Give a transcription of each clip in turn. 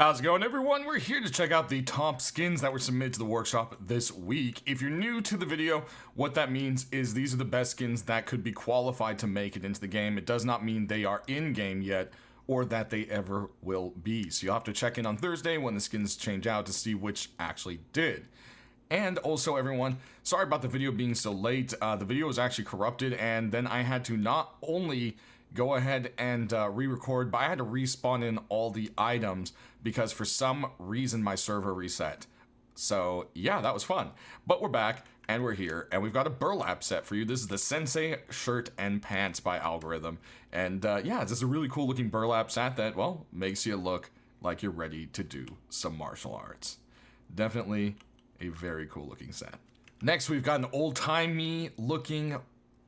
How's it going, everyone? We're here to check out the top skins that were submitted to the workshop this week. If you're new to the video, what that means is these are the best skins that could be qualified to make it into the game. It does not mean they are in-game yet or that they ever will be. So you'll have to check in on Thursday when the skins change out to see which actually did. And also, everyone, sorry about the video being so late. The video was actually corrupted, and then I had to not only go ahead and re-record, but I had to respawn in all the items because for some reason my server reset. So yeah, that was fun. But we're back and we're here, and we've got a burlap set for you. This is the Sensei shirt and pants by Algorithm. And yeah, this is a really cool looking burlap set that, well, makes you look like you're ready to do some martial arts. Definitely a very cool looking set. Next, we've got an old-timey looking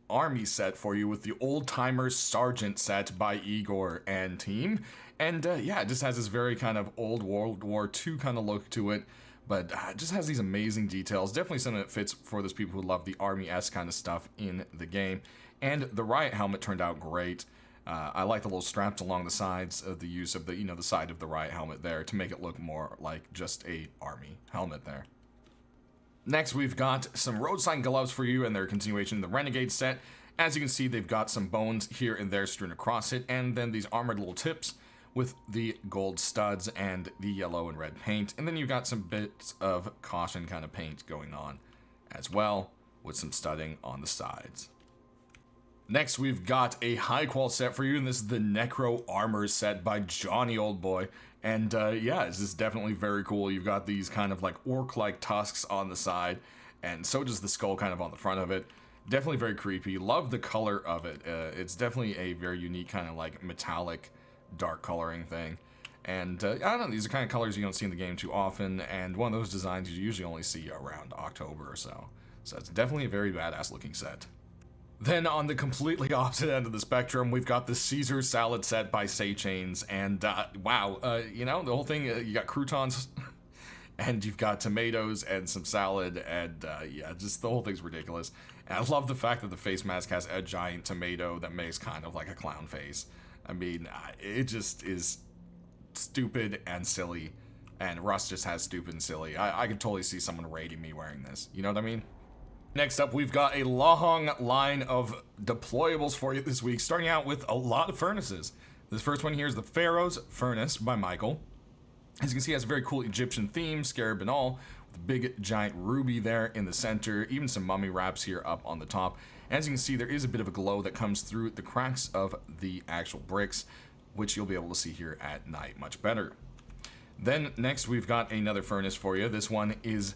army set for you with the Old Timer Sergeant set by Igor and team. And yeah, it just has this very kind of old World War II kind of look to it, but it just has these amazing details. Definitely something that fits for those people who love the Army-esque kind of stuff in the game. And the riot helmet turned out great. I like the little straps along the sides of the use of the, the side of the riot helmet there to make it look more like just a army helmet there. Next, we've got some road sign gloves for you and their continuation of the Renegade set. As you can see, they've got some bones here and there strewn across it, and then these armored little tips with the gold studs and the yellow and red paint. And then you've got some bits of caution kind of paint going on as well, with some studding on the sides. Next, we've got a high qual set for you, and this is the Necro Armor set by Johnny Oldboy. And yeah, this is definitely very cool. You've got these kind of like orc-like tusks on the side, and so does the skull kind of on the front of it. Definitely very creepy. Love the color of it. It's definitely a very unique kind of like metallic dark coloring thing. And I don't know, these are kind of colors you don't see in the game too often, and one of those designs you usually only see around October or so. So it's definitely a very badass looking set. Then on the completely opposite end of the spectrum, we've got the Caesar salad set by Say Chains, and wow, you know, the whole thing, you got croutons, and you've got tomatoes and some salad, and yeah, just the whole thing's ridiculous. And I love the fact that the face mask has a giant tomato that makes kind of like a clown face. I mean, it just is stupid and silly, and Russ just has stupid and silly. I could totally see someone rating me wearing this, you know what I mean? Next up, we've got a long line of deployables for you this week, starting out with a lot of furnaces. This first one here is the Pharaoh's Furnace by Michael. As you can see, it has a very cool Egyptian theme, scarab and all, with a big giant ruby there in the center, even some mummy wraps here up on the top. As you can see, there is a bit of a glow that comes through the cracks of the actual bricks, which you'll be able to see here at night much better. Then next, we've got another furnace for you. This one is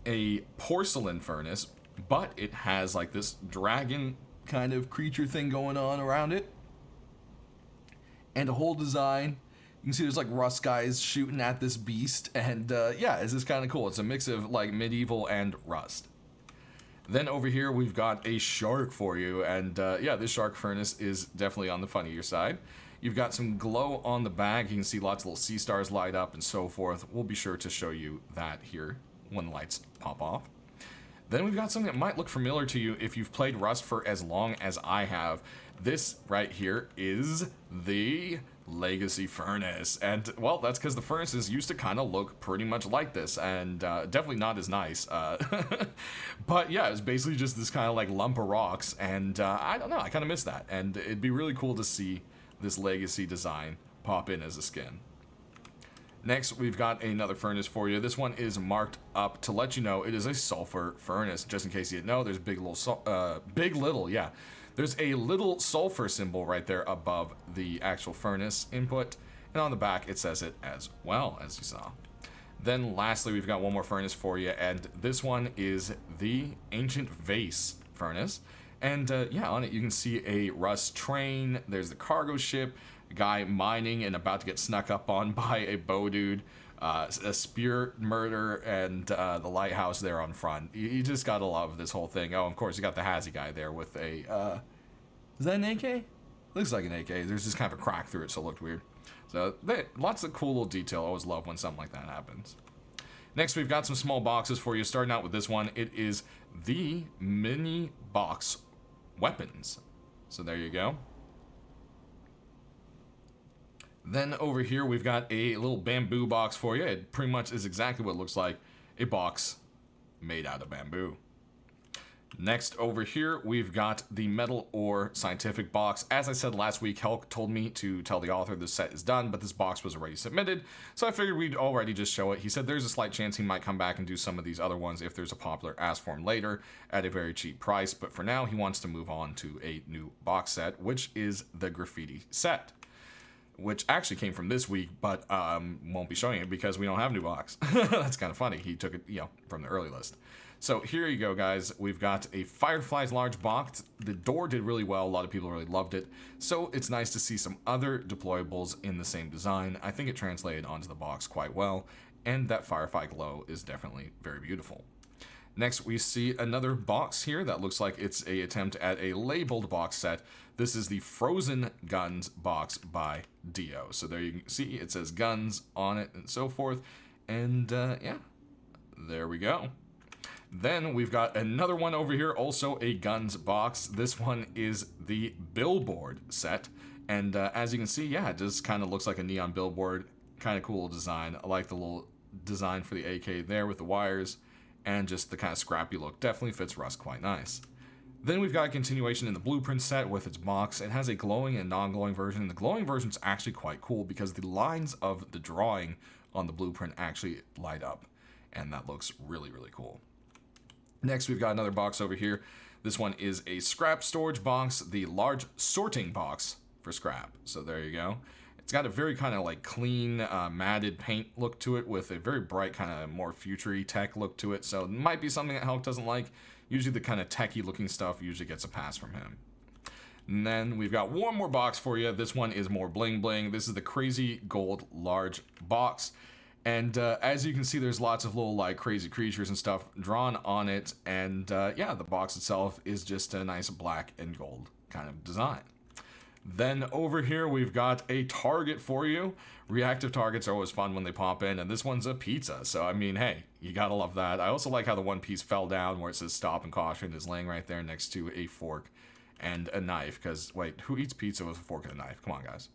a porcelain furnace, but it has like this dragon kind of creature thing going on around it, and a whole design. You can see there's like rust guys shooting at this beast, and yeah, it's just kind of cool. It's a mix of like medieval and rust. Then over here we've got a shark for you, and yeah, this shark furnace is definitely on the funnier side. You've got some glow on the back. You can see lots of little sea stars light up and so forth. We'll be sure to show you that here when the lights pop off. Then we've got something that might look familiar to you if you've played Rust for as long as I have. This right here is the Legacy Furnace. And, well, that's because the furnaces used to kind of look pretty much like this, and definitely not as nice. But, yeah, it's basically just this kind of, like, lump of rocks, and I don't know, I kind of miss that. And it'd be really cool to see this Legacy design pop in as a skin. Next, we've got another furnace for you. This one is marked up to let you know it is a sulfur furnace. Just in case you didn't know, there's there's a little sulfur symbol right there above the actual furnace input, and on the back it says it as well, as you saw. Then lastly, we've got one more furnace for you, and this one is the Ancient Vase Furnace. And yeah, on it you can see a rust train. There's the cargo ship, a guy mining and about to get snuck up on by a bow dude, a spear murder, and the lighthouse there on front. You just gotta love this whole thing. Oh, of course, you got the Hazy guy there with a, is that an AK? Looks like an AK. There's just kind of a crack through it, so it looked weird. So, lots of cool little detail. I always love when something like that happens. Next, we've got some small boxes for you. Starting out with this one, it is the mini box weapons. So there you go. Then over here, we've got a little bamboo box for you. It pretty much is exactly what it looks like, a box made out of bamboo. Next over here, we've got the metal ore scientific box. As I said last week, Helk told me to tell the author this set is done, but this box was already submitted, so I figured we'd already just show it. He said there's a slight chance he might come back and do some of these other ones if there's a popular ask for him later at a very cheap price, but for now he wants to move on to a new box set, which is the graffiti set, which actually came from this week, but won't be showing it because we don't have a new box. That's kind of funny. He took it, from the early list. So here you go, guys. We've got a Firefly's large box. The door did really well. A lot of people really loved it. So it's nice to see some other deployables in the same design. I think it translated onto the box quite well, and that Firefly Glow is definitely very beautiful. Next, we see another box here that looks like it's an attempt at a labeled box set. This is the Frozen Guns box by Dio. So there you can see it says guns on it and so forth. And yeah, there we go. Then we've got another one over here, also a guns box. This one is the billboard set. And as you can see, yeah, it just kind of looks like a neon billboard. Kind of cool design. I like the little design for the AK there with the wires and just the kind of scrappy look. Definitely fits Rust quite nice. Then we've got a continuation in the blueprint set with its box. It has a glowing and non-glowing version. The glowing version is actually quite cool because the lines of the drawing on the blueprint actually light up. And that looks really, really cool. Next, we've got another box over here. This one is a scrap storage box, the large sorting box for scrap. So there you go. It's got a very kind of like clean, matted paint look to it with a very bright kind of more future-y tech look to it. So it might be something that Hulk doesn't like. Usually the kind of techy looking stuff usually gets a pass from him. And then we've got one more box for you. This one is more bling bling. This is the Crazy Gold large box. And as you can see, there's lots of little like crazy creatures and stuff drawn on it. And yeah, the box itself is just a nice black and gold kind of design. Then over here, we've got a target for you. Reactive targets are always fun when they pop in, and this one's a pizza. So, I mean, hey, you gotta love that. I also like how the one piece fell down where it says stop and caution is laying right there next to a fork and a knife. Because, wait, who eats pizza with a fork and a knife? Come on, guys.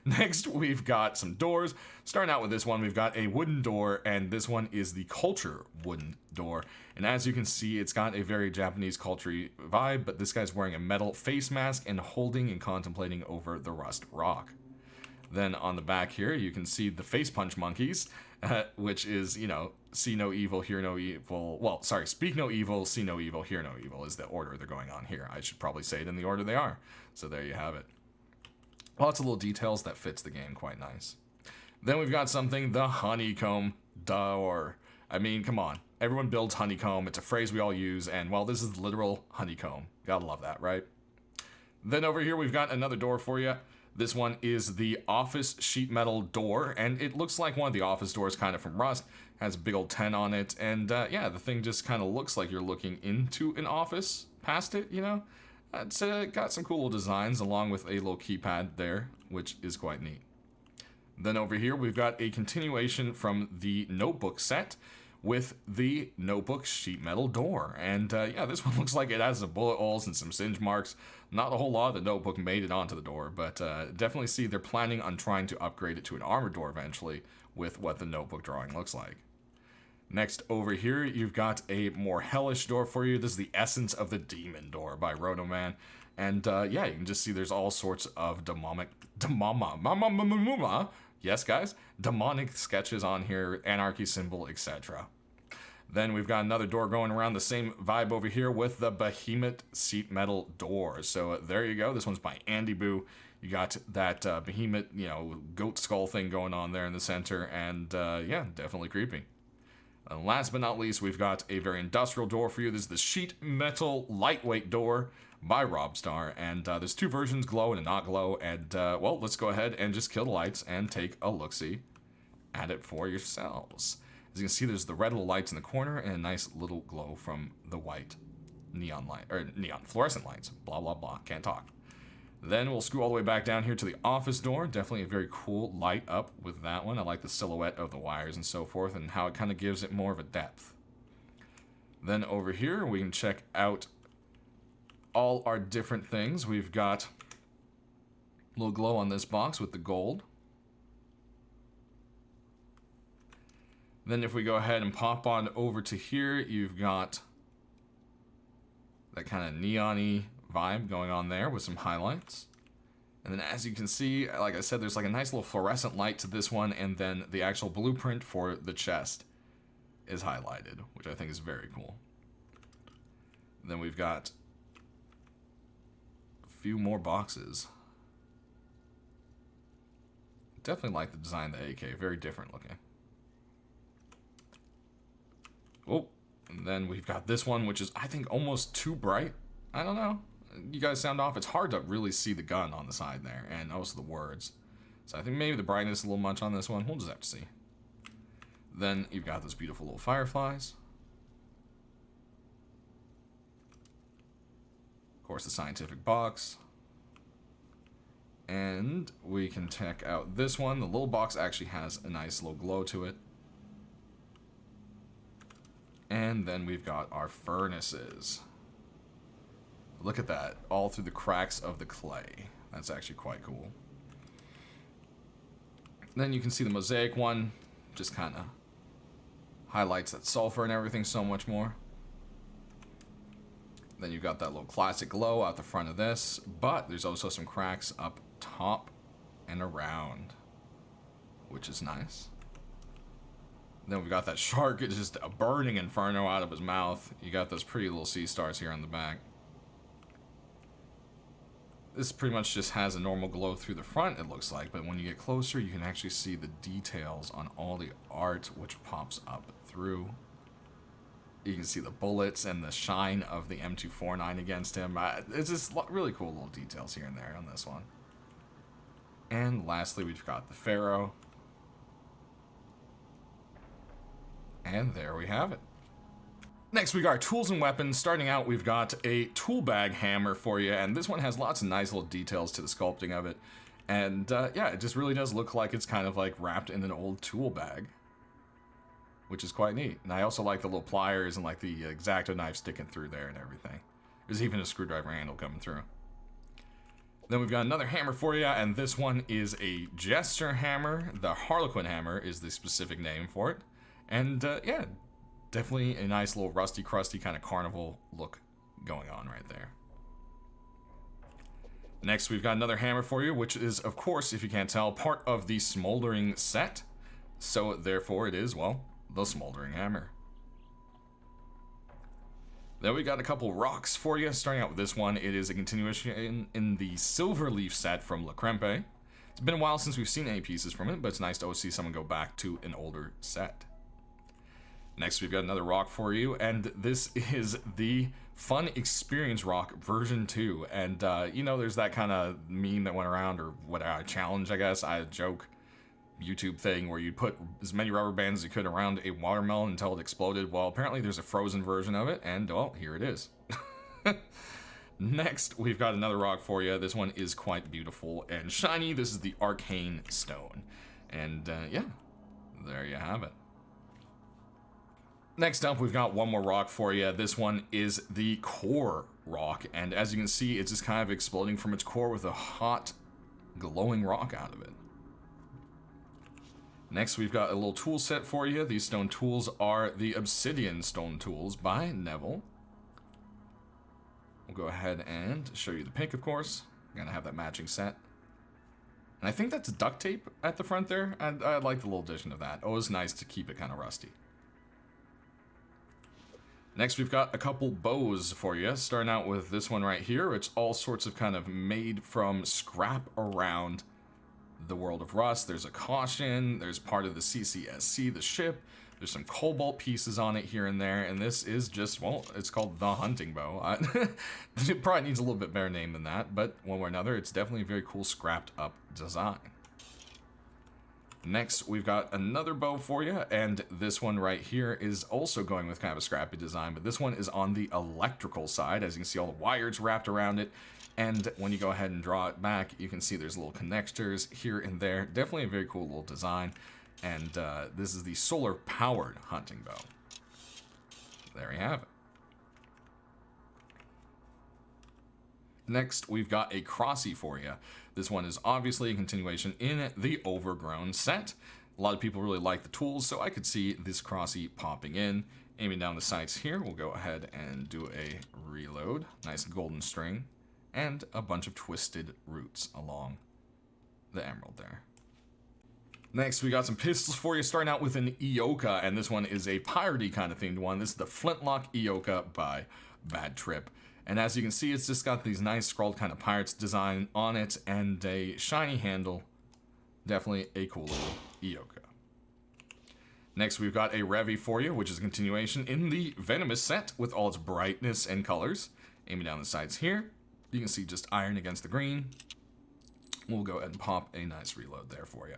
Next, we've got some doors. Starting out with this one, we've got a wooden door, and this one is the culture wooden door. And as you can see, it's got a very Japanese culture vibe, but this guy's wearing a metal face mask and holding and contemplating over the rust rock. Then on the back here, you can see the face punch monkeys, which is, see no evil, hear no evil. Well, sorry, speak no evil, see no evil, hear no evil is the order they're going on here. I should probably say it in the order they are. So there you have it. Lots of little details that fits the game quite nice. Then we've got something, the honeycomb door. I mean, come on. Everyone builds honeycomb. It's a phrase we all use, and well, this is literal honeycomb. Gotta love that, right? Then over here, we've got another door for you. This one is the office sheet metal door, and it looks like one of the office doors kind of from Rust. Has a big old 10 on it, and yeah, the thing just kind of looks like you're looking into an office past it, It's got some cool little designs along with a little keypad there, which is quite neat. Then over here, we've got a continuation from the notebook set with the notebook sheet metal door. And yeah, this one looks like it has some bullet holes and some singe marks. Not a whole lot of the notebook made it onto the door, but definitely see they're planning on trying to upgrade it to an armored door eventually with what the notebook drawing looks like. Next over here, you've got a more hellish door for you. This is the Essence of the Demon door by Rotoman. And yeah, you can just see there's all sorts of yes, guys, demonic sketches on here, anarchy symbol, etc. Then we've got another door going around the same vibe over here with the Behemoth seat metal door. So there you go. This one's by Andy Boo. You got that Behemoth, goat skull thing going on there in the center. And yeah, definitely creepy. And last but not least, we've got a very industrial door for you. This is the sheet metal lightweight door by Robstar. And there's two versions, glow and a not glow. And well, let's go ahead and just kill the lights and take a look-see at it for yourselves. As you can see, there's the red little lights in the corner and a nice little glow from the white neon light, or neon fluorescent lights. Blah, blah, blah. Can't talk. Then we'll screw all the way back down here to the office door. Definitely a very cool light up with that one. I like the silhouette of the wires and so forth and how it kind of gives it more of a depth. Then over here, we can check out all our different things. We've got Little glow on this box with the gold. Then if we go ahead and pop on over to here, you've got that kind of neon-y vibe going on there with some highlights. And then as you can see, like I said, there's like a nice little fluorescent light to this one, and then the actual blueprint for the chest is highlighted, which I think is very cool. Then we've got a few more boxes. Definitely like the design of the AK, very different looking. Oh, and then we've got this one, which is, I think, almost too bright. I don't know. You guys sound off. It's hard to really see the gun on the side there, and also the words. So I think maybe the brightness is a little much on this one. We'll just have to see. Then you've got those beautiful little fireflies. Of course, the scientific box. And we can check out this one. The little box actually has a nice little glow to it. And then we've got our furnaces. Look at that, all through the cracks of the clay. That's actually quite cool. Then you can see the mosaic one, just kind of highlights that sulfur and everything so much more. Then you've got that little classic glow out the front of this, but there's also some cracks up top and around, which is nice. Then we've got that shark, it's just a burning inferno out of his mouth. You got those pretty little sea stars here on the back. This pretty much just has a normal glow through the front, it looks like, but when you get closer, you can actually see the details on all the art which pops up through. You can see the bullets and the shine of the M249 against him. It's just really cool little details here and there on this one. And lastly, we've got the Pharaoh. And there we have it. Next, we got our tools and weapons. Starting out, we've got a tool bag hammer for you, and this one has lots of nice little details to the sculpting of it. And yeah, it just really does look like it's kind of like wrapped in an old tool bag, which is quite neat. And I also like the little pliers and like the X-Acto knife sticking through there and everything. There's even a screwdriver handle coming through. Then we've got another hammer for you, and this one is a Jester hammer. The Harlequin hammer is the specific name for it. And yeah, definitely a nice little rusty, crusty kind of carnival look going on right there. Next, we've got another hammer for you, which is, of course, if you can't tell, part of the Smoldering set. So, therefore, it is, well, the Smoldering hammer. Then we got a couple rocks for you. Starting out with this one, it is a continuation in the Silverleaf set from La Crempe. It's been a while since we've seen any pieces from it, but it's nice to always see someone go back to an older set. Next, we've got another rock for you, and this is the Fun Experience Rock version 2. And, you know, there's that kind of meme that went around, or what, challenge, I guess, a joke YouTube thing where you put as many rubber bands as you could around a watermelon until it exploded. Well, apparently there's a frozen version of it, and, well, here it is. Next, we've got another rock for you. This one is quite beautiful and shiny. This is the Arcane Stone. And, yeah, there you have it. Next up, we've got one more rock for you. This one is the Core Rock, and as you can see, it's just kind of exploding from its core with a hot, glowing rock out of it. Next, we've got a little tool set for you. These stone tools are the Obsidian Stone Tools by Neville. We'll go ahead and show you the pick, of course. I'm gonna have that matching set. And I think that's duct tape at the front there. I like the little addition of that. Always nice to keep it kind of rusty. Next, we've got a couple bows for you, starting out with this one right here. It's all sorts of kind of made from scrap around the world of Rust. There's a caution, there's part of the CCSC, the ship, there's some cobalt pieces on it here and there, and this is just, well, it's called the hunting bow. It probably needs a little bit better name than that, but one way or another, it's definitely a very cool scrapped up design. Next, we've got another bow for you, and this one right here is also going with kind of a scrappy design, but this one is on the electrical side. As you can see, all the wires wrapped around it, and when you go ahead and draw it back, you can see there's little connectors here and there. Definitely a very cool little design, and this is the solar-powered hunting bow. There you have it. Next, we've got a Crossy for you. This one is obviously a continuation in the Overgrown set. A lot of people really like the tools, so I could see this Crossy popping in. Aiming down the sights here, we'll go ahead and do a reload. Nice golden string. And a bunch of twisted roots along the emerald there. Next, we got some pistols for you, starting out with an Ioka, and this one is a piratey kind of themed one. This is the Flintlock Ioka by Bad Trip. And as you can see, it's just got these nice scrawled kind of pirates design on it and a shiny handle. Definitely a cool little Ioka. Next, we've got a Revy for you, which is a continuation in the Venomous set with all its brightness and colors. Aiming down the sides here, you can see just iron against the green. We'll go ahead and pop a nice reload there for you.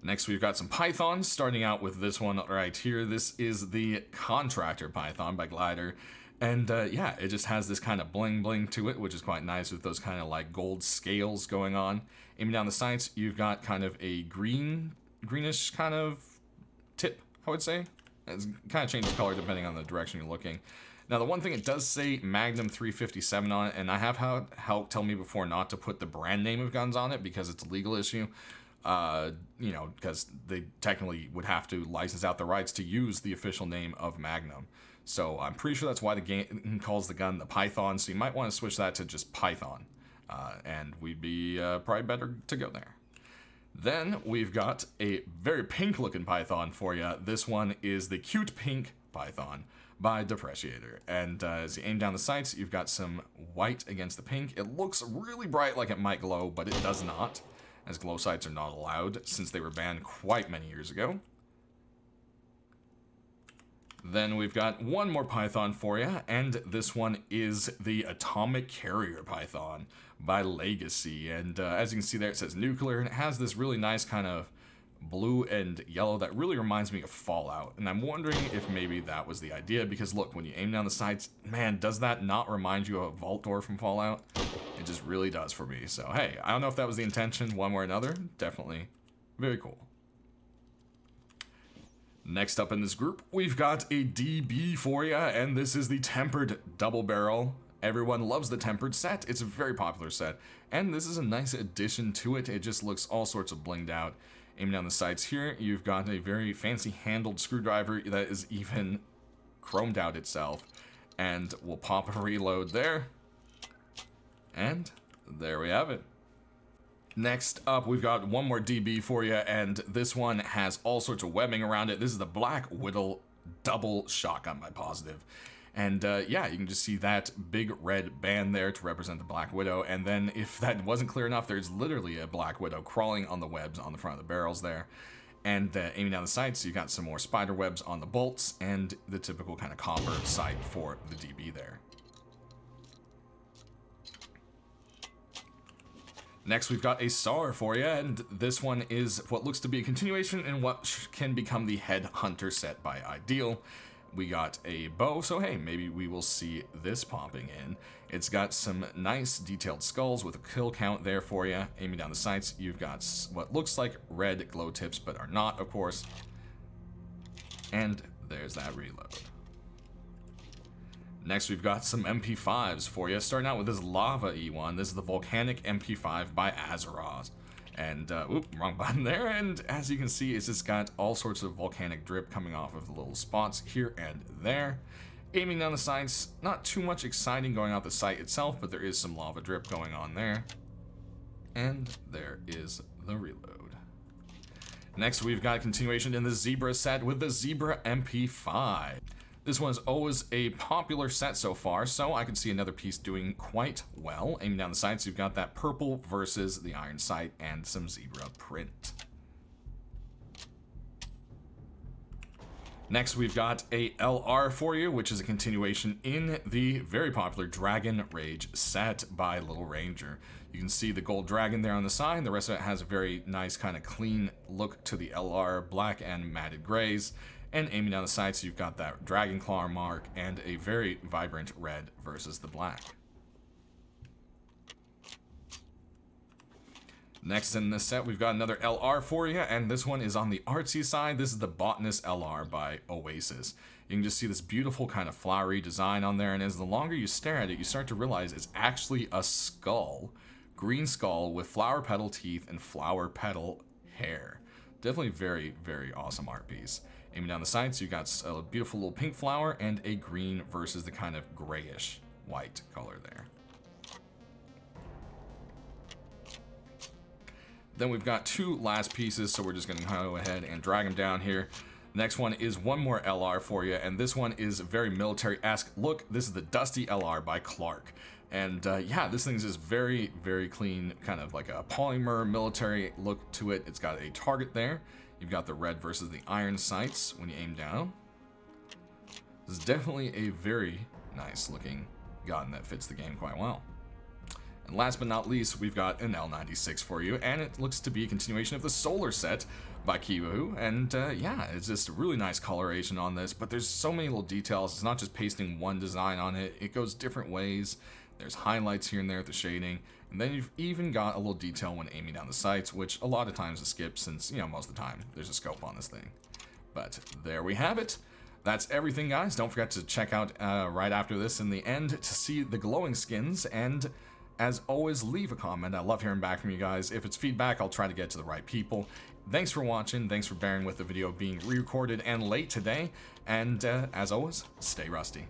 Next, we've got some Pythons, starting out with this one right here. This is the Contractor Python by Glider. And yeah, it just has this kind of bling bling to it, which is quite nice with those kind of like gold scales going on. Aiming down the sights, you've got kind of a greenish kind of tip, I would say. It kind of changes color depending on the direction you're looking. Now, the one thing, it does say Magnum 357 on it, and I have had help tell me before not to put the brand name of guns on it because it's a legal issue. You know, because they technically would have to license out the rights to use the official name of Magnum. So I'm pretty sure that's why the game calls the gun the Python, so you might want to switch that to just Python. And we'd be probably better to go there. Then we've got a very pink looking Python for you. This one is the Cute Pink Python by Depreciator. And as you aim down the sights, you've got some white against the pink. It looks really bright like it might glow, but it does not, as glow sights are not allowed since they were banned quite many years ago. Then we've got one more Python for you, and this one is the Atomic Carrier Python by Legacy. And as you can see there, it says nuclear, and it has this really nice kind of blue and yellow that really reminds me of Fallout. And I'm wondering if maybe that was the idea, because look, when you aim down the sights, man, does that not remind you of a vault door from Fallout? It just really does for me. So hey, I don't know if that was the intention one way or another. Definitely very cool. Next up in this group, we've got a DB for you, and this is the Tempered Double Barrel. Everyone loves the Tempered set. It's a very popular set, and this is a nice addition to it. It just looks all sorts of blinged out. Aiming down the sights here, you've got a very fancy handled screwdriver that is even chromed out itself. And we'll pop a reload there. And there we have it. Next up, we've got one more DB for you, and this one has all sorts of webbing around it. This is the Black Widow double shotgun by Positive. And yeah, you can just see that big red band there to represent the Black Widow. And then if that wasn't clear enough, there's literally a Black Widow crawling on the webs on the front of the barrels there. And aiming down the sights, you've got some more spider webs on the bolts and the typical kind of copper sight for the DB there. Next, we've got a SAR for you, and this one is what looks to be a continuation in what can become the Headhunter set by Ideal. We got a bow, so hey, maybe we will see this popping in. It's got some nice detailed skulls with a kill count there for you. Aiming down the sights, you've got what looks like red glow tips, but are not, of course. And there's that reload. Next, we've got some MP5s for you, starting out with this Lava E1. This is the Volcanic MP5 by Azeroth. And, oop, wrong button there. And as you can see, it's just got all sorts of volcanic drip coming off of the little spots here and there. Aiming down the sights, not too much exciting going out the sight itself, but there is some lava drip going on there. And there is the reload. Next, we've got a continuation in the Zebra set with the Zebra MP5. This one's always a popular set so far, so I can see another piece doing quite well. Aiming down the sights, you've got that purple versus the iron sight and some zebra print. Next, we've got a LR for you, which is a continuation in the very popular Dragon Rage set by Little Ranger. You can see the gold dragon there on the side. The rest of it has a very nice kind of clean look to the LR, black and matted grays. And aiming down the sights, you've got that dragon claw mark and a very vibrant red versus the black. Next in this set, we've got another LR for you, and this one is on the artsy side. This is the Botanist LR by Oasis. You can just see this beautiful kind of flowery design on there, and as the longer you stare at it, you start to realize it's actually a skull green skull with flower petal teeth and flower petal hair. Definitely very, very awesome art piece. Aiming down the sides, you got a beautiful little pink flower and a green versus the kind of grayish white color there. Then we've got two last pieces, so we're just going to go ahead and drag them down here. Next one is one more LR for you, and this one is very military-esque. Look, this is the Dusty LR by Clark. And yeah, this thing's just very, very clean, kind of like a polymer military look to it. It's got a target there. You've got the red versus the iron sights when you aim down. This is definitely a very nice looking gun that fits the game quite well. And last but not least, we've got an L96 for you, and it looks to be a continuation of the Solar set by Kiwoo. And yeah, it's just a really nice coloration on this, but there's so many little details. It's not just pasting one design on it, it goes different ways. There's highlights here and there with the shading, and then you've even got a little detail when aiming down the sights, which a lot of times is skipped since, you know, most of the time there's a scope on this thing. But there we have it. That's everything, guys. Don't forget to check out right after this in the end to see the glowing skins, and as always, leave a comment. I love hearing back from you guys. If it's feedback, I'll try to get to the right people. Thanks for watching. Thanks for bearing with the video being re-recorded and late today. And as always, stay rusty.